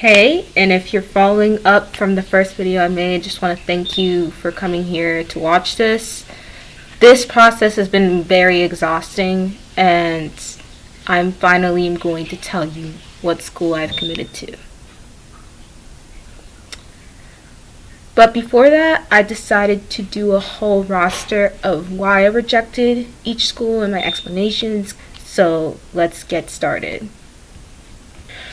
Hey, and if you're following up from the first video I made, just want to thank you for coming here to watch this. This process has been very exhausting, and I'm finally going to tell you what school I've committed to. But before that, I decided to do a whole roster of why I rejected each school and my explanations, so let's get started.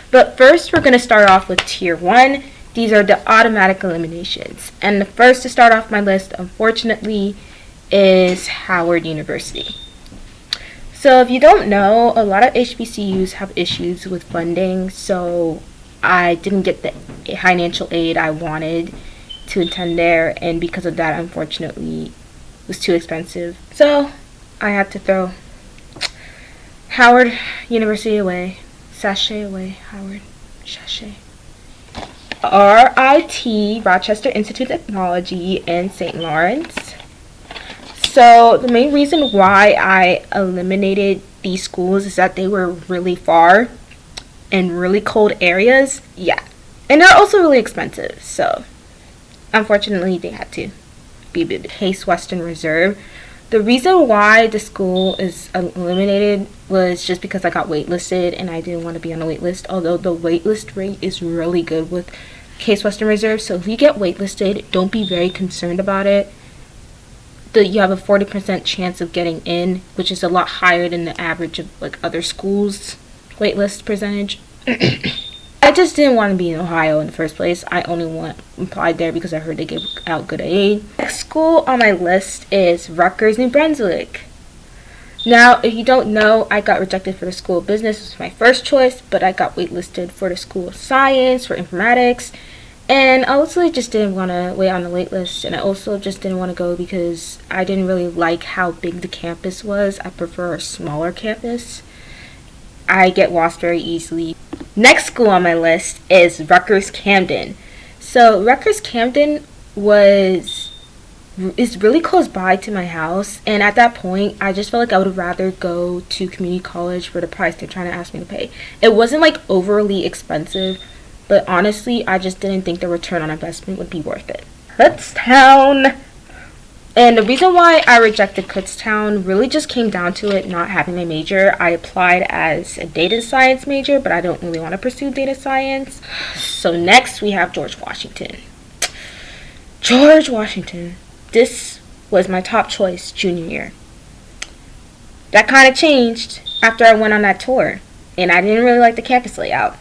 But first, we're going to start off with Tier 1. These are the automatic eliminations. And the first to start off my list, unfortunately, is Howard University. So if you don't know, a lot of HBCUs have issues with funding, so I didn't get the financial aid I wanted to attend there, and because of that, unfortunately, it was too expensive. So I had to throw Howard University away. Sashay away, Howard. Sashay. RIT, Rochester Institute of Technology in St. Lawrence. So the main reason why I eliminated these schools is that they were really far in really cold areas. Yeah. And they're also really expensive. So unfortunately, they had to be Case Western Reserve. The reason why the school is eliminated was just because I got waitlisted and I didn't want to be on a waitlist, although the waitlist rate is really good with Case Western Reserve. So if you get waitlisted, don't be very concerned about it. You have a 40% chance of getting in, which is a lot higher than the average of like other schools' waitlist percentage. I just didn't want to be in Ohio in the first place. I only applied there because I heard they gave out good aid. Next school on my list is Rutgers, New Brunswick. Now, if you don't know, I got rejected for the School of Business. It was my first choice, but I got waitlisted for the School of Science, for Informatics, and I also just didn't want to wait on the wait list, and I also just didn't want to go because I didn't really like how big the campus was. I prefer a smaller campus. I get lost very easily. Next school on my list is Rutgers Camden. So Rutgers Camden is really close by to my house, and at that point I just felt like I would rather go to community college for the price they're trying to ask me to pay. It wasn't like overly expensive, but honestly I just didn't think the return on investment would be worth it. Kutztown. And the reason why I rejected Kutztown really just came down to it not having my major. I applied as a data science major, but I don't really want to pursue data science. So next we have George Washington. George Washington. This was my top choice junior year. That kind of changed after I went on that tour, and I didn't really like the campus layout.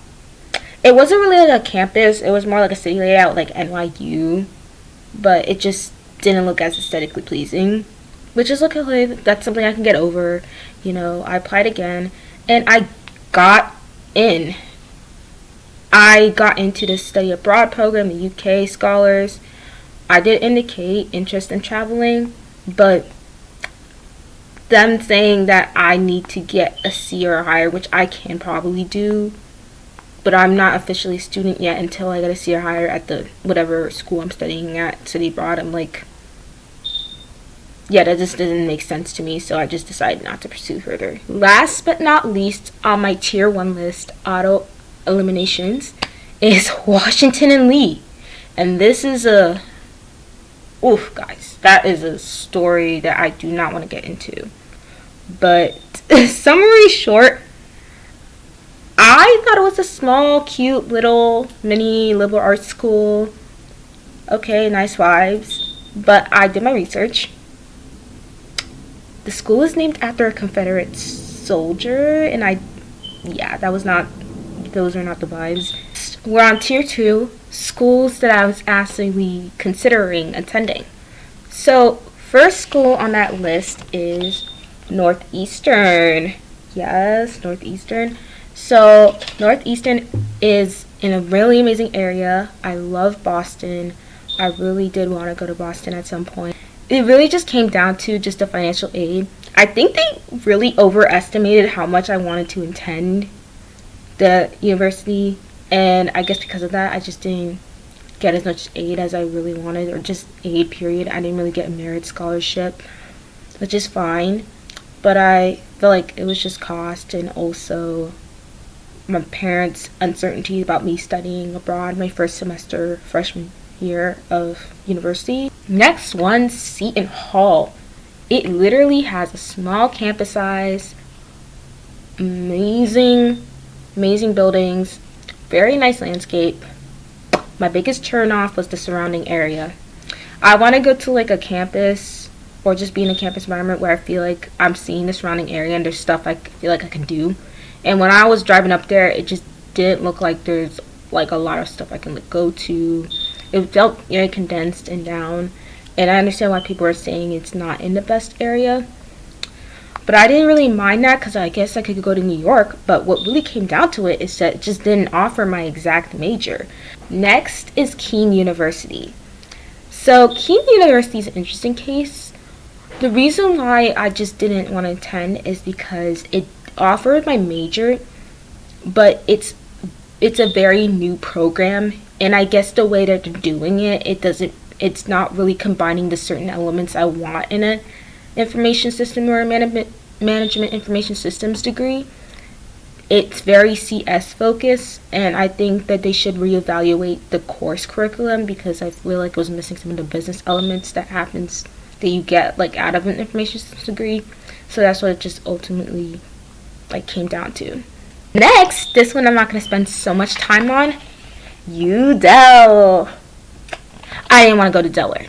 It wasn't really like a campus, it was more like a city layout like NYU, but it just didn't look as aesthetically pleasing, which is okay. That's something I can get over. You know, I applied again and I got in. I got into the study abroad program, the UK scholars. I did indicate interest in traveling, but them saying that I need to get a C or higher, which I can probably do, but I'm not officially a student yet until I get a C or higher at the whatever school I'm studying at, study abroad. I'm like, yeah, that just didn't make sense to me, so I just decided not to pursue further. Last but not least on my Tier 1 list, auto eliminations, is Washington and Lee. And this is guys, that is a story that I do not want to get into. But summary short, I thought it was a small, cute, little, mini liberal arts school. Okay, nice vibes. But I did my research. The school is named after a Confederate soldier, and those are not the vibes. We're on Tier 2, schools that I was actually considering attending. So, first school on that list is Northeastern. Yes, Northeastern. So, Northeastern is in a really amazing area. I love Boston. I really did want to go to Boston at some point. It really just came down to just the financial aid. I think they really overestimated how much I wanted to attend the university, and I guess because of that, I just didn't get as much aid as I really wanted, or just aid period. I didn't really get a merit scholarship, which is fine, but I feel like it was just cost, and also my parents' uncertainty about me studying abroad my first semester freshman year of university. Next one, Seton Hall. It literally has a small campus size, amazing buildings, very nice landscape. My biggest turn off was the surrounding area. I want to go to like a campus or just be in a campus environment where I feel like I'm seeing the surrounding area and there's stuff I feel like I can do. And when I was driving up there, it just didn't look like there's like a lot of stuff I can like go to. It felt very condensed and down. And I understand why people are saying it's not in the best area. But I didn't really mind that because I guess I could go to New York. But what really came down to it is that it just didn't offer my exact major. Next is Kean University. So Kean University is an interesting case. The reason why I just didn't want to attend is because it offered my major, but it's a very new program. And I guess the way that they're doing it, it's not really combining the certain elements I want in a information system or a management information systems degree. It's very CS focused, and I think that they should reevaluate the course curriculum because I feel like it was missing some of the business elements that you get like out of an information systems degree. So that's what it just ultimately like came down to. Next, this one I'm not going to spend so much time on. UDel. I didn't want to go to Delaware.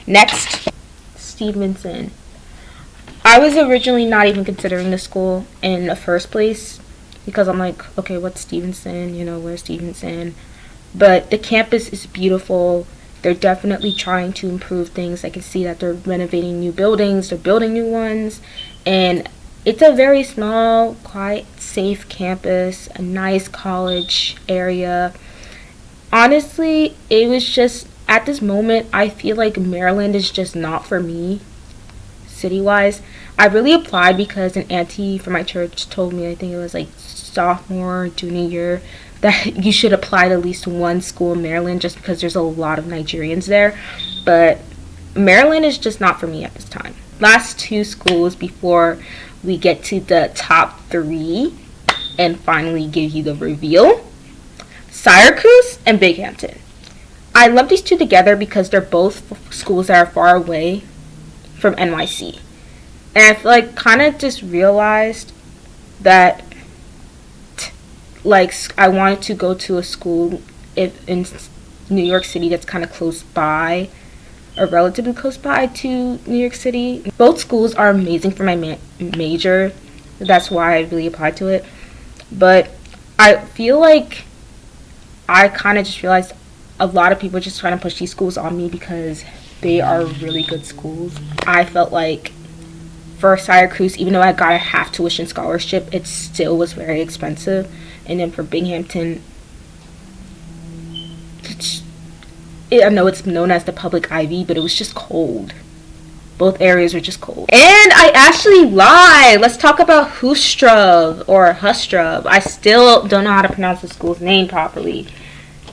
Next, Stevenson. I was originally not even considering the school in the first place because I'm like, okay, what's Stevenson? Where's Stevenson? But the campus is beautiful. They're definitely trying to improve things. I can see that they're renovating new buildings. They're building new ones. And it's a very small, quiet, safe campus, a nice college area. Honestly, it was just, at this moment, I feel like Maryland is just not for me, city-wise. I really applied because an auntie from my church told me, I think it was like sophomore, junior year, that you should apply to at least one school in Maryland just because there's a lot of Nigerians there. But Maryland is just not for me at this time. Last two schools before we get to the top three and finally give you the reveal. Syracuse and Binghamton. I love these two together because they're both schools that are far away from NYC. And I feel like kind of just realized that like I wanted to go to a school in New York City that's kind of close by or relatively close by to New York City. Both schools are amazing for my major. That's why I really applied to it. But I feel like I kind of just realized a lot of people are just trying to push these schools on me because they are really good schools. I felt like for Syracuse, even though I got a half tuition scholarship, it still was very expensive. And then for Binghamton, I know it's known as the public Ivy, but it was just cold. Both areas were just cold. And I actually lied. Let's talk about Hustrub or Hustrub. I still don't know how to pronounce the school's name properly.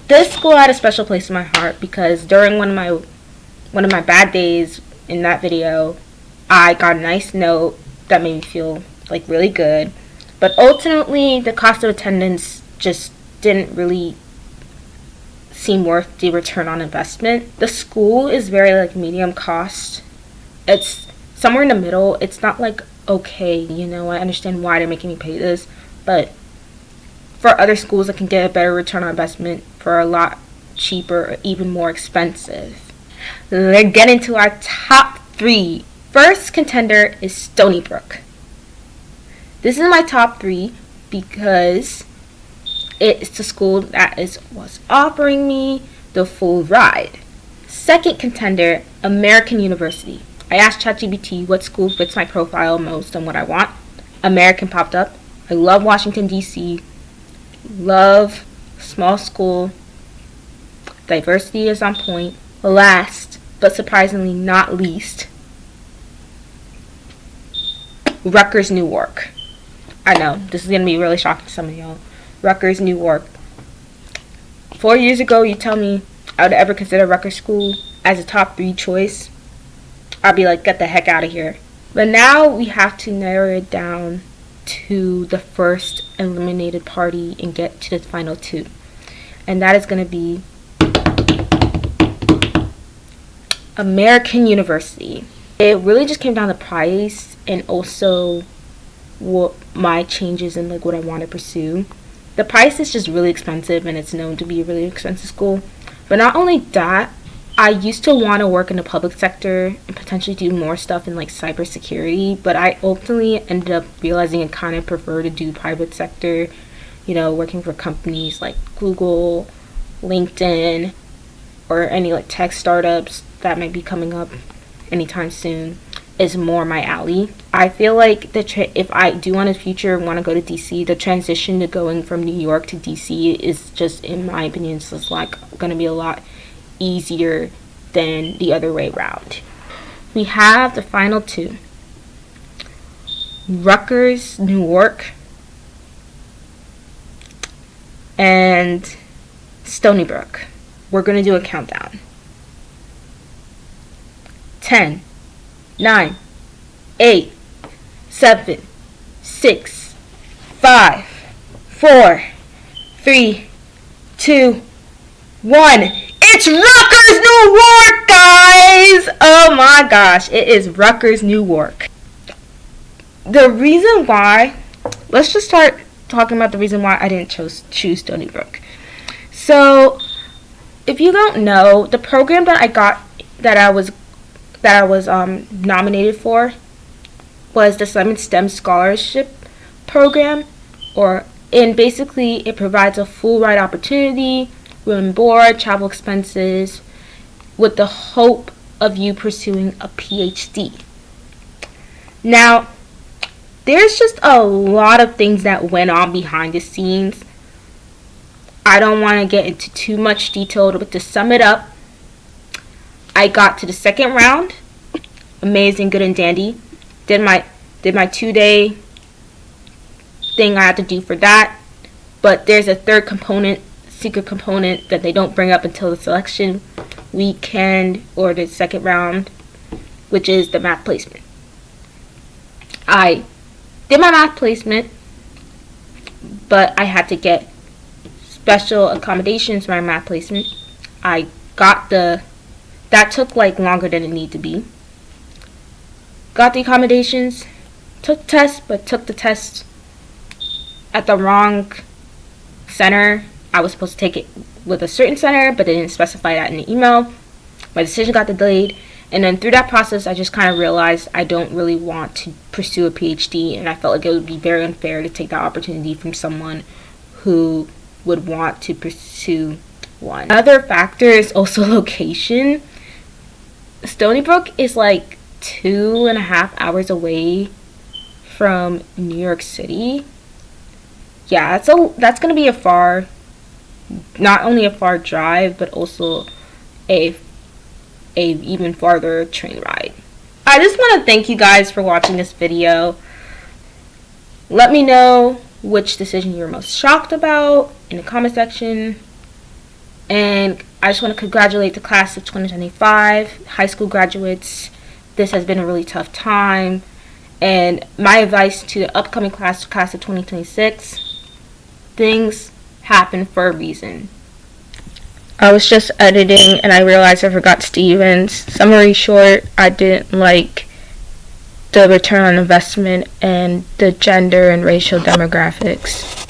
This school had a special place in my heart because during one of my bad days in that video, I got a nice note that made me feel like really good. But ultimately, the cost of attendance just didn't really seem worth the return on investment. The school is very like medium cost. It's somewhere in the middle. It's not like okay, I understand why they're making me pay this, but for other schools that can get a better return on investment for a lot cheaper or even more expensive. Let's get into our top three. First contender is Stony Brook. This is my top three because it's the school that was offering me the full ride. Second contender, American University. I asked ChatGPT what school fits my profile most and what I want. American popped up. I love Washington, D.C. Love small school. Diversity is on point. Last, but surprisingly not least, Rutgers, Newark. I know, this is going to be really shocking to some of y'all. Rutgers, Newark. 4 years ago, you tell me I would ever consider Rutgers School as a top 3 choice, I'd be like, get the heck out of here. But now we have to narrow it down to the first eliminated party and get to the final two. And that is going to be American University. It really just came down to price and also what my changes in like what I want to pursue. The price is just really expensive, and it's known to be a really expensive school. But not only that, I used to want to work in the public sector and potentially do more stuff in like cybersecurity, but I ultimately ended up realizing I kind of prefer to do private sector, you know, working for companies like Google, LinkedIn, or any like tech startups that might be coming up anytime soon is more my alley. I feel like if I do in the future want to go to DC, the transition to going from New York to DC is just, in my opinion, just like going to be a lot easier than the other way around. We have the final two: Rutgers, Newark, and Stony Brook. We're going to do a countdown. 10, 9, 8, 7, 6, 5, 4, 3, 2, 1. It's Rutgers, Newark, guys! Oh my gosh, it is Rutgers, Newark. The reason why, let's just start talking about the reason why I didn't choose Stony Brook. So, if you don't know, the program that I was nominated for was the STEM Scholarship Program, and basically it provides a full ride opportunity, room and board, travel expenses, with the hope of you pursuing a PhD. Now, there's just a lot of things that went on behind the scenes. I don't want to get into too much detail, but to sum it up, I got to the second round, amazing, good and dandy. Did my 2-day thing I had to do for that, but there's a third component, secret component, that they don't bring up until the selection weekend or the second round, which is the math placement. I did my math placement, but I had to get special accommodations for my math placement. I got that took like longer than it needed to be. Got the accommodations, took tests, but took the test at the wrong center. I was supposed to take it with a certain center, but they didn't specify that in the email. My decision got delayed, and then through that process, I just kind of realized I don't really want to pursue a PhD, and I felt like it would be very unfair to take that opportunity from someone who would want to pursue one. Another factor is also location. Stony Brook is like 2.5 hours away from New York City. Yeah, that's gonna be not only a far drive, but also a even farther train ride. I just want to thank you guys for watching this video. Let me know which decision you're most shocked about in the comment section. And I just want to congratulate the class of 2025, high school graduates. This has been a really tough time. And my advice to the upcoming class of 2026, things happen for a reason. I was just editing and I realized I forgot Steven's summary short. I didn't like the return on investment and the gender and racial demographics.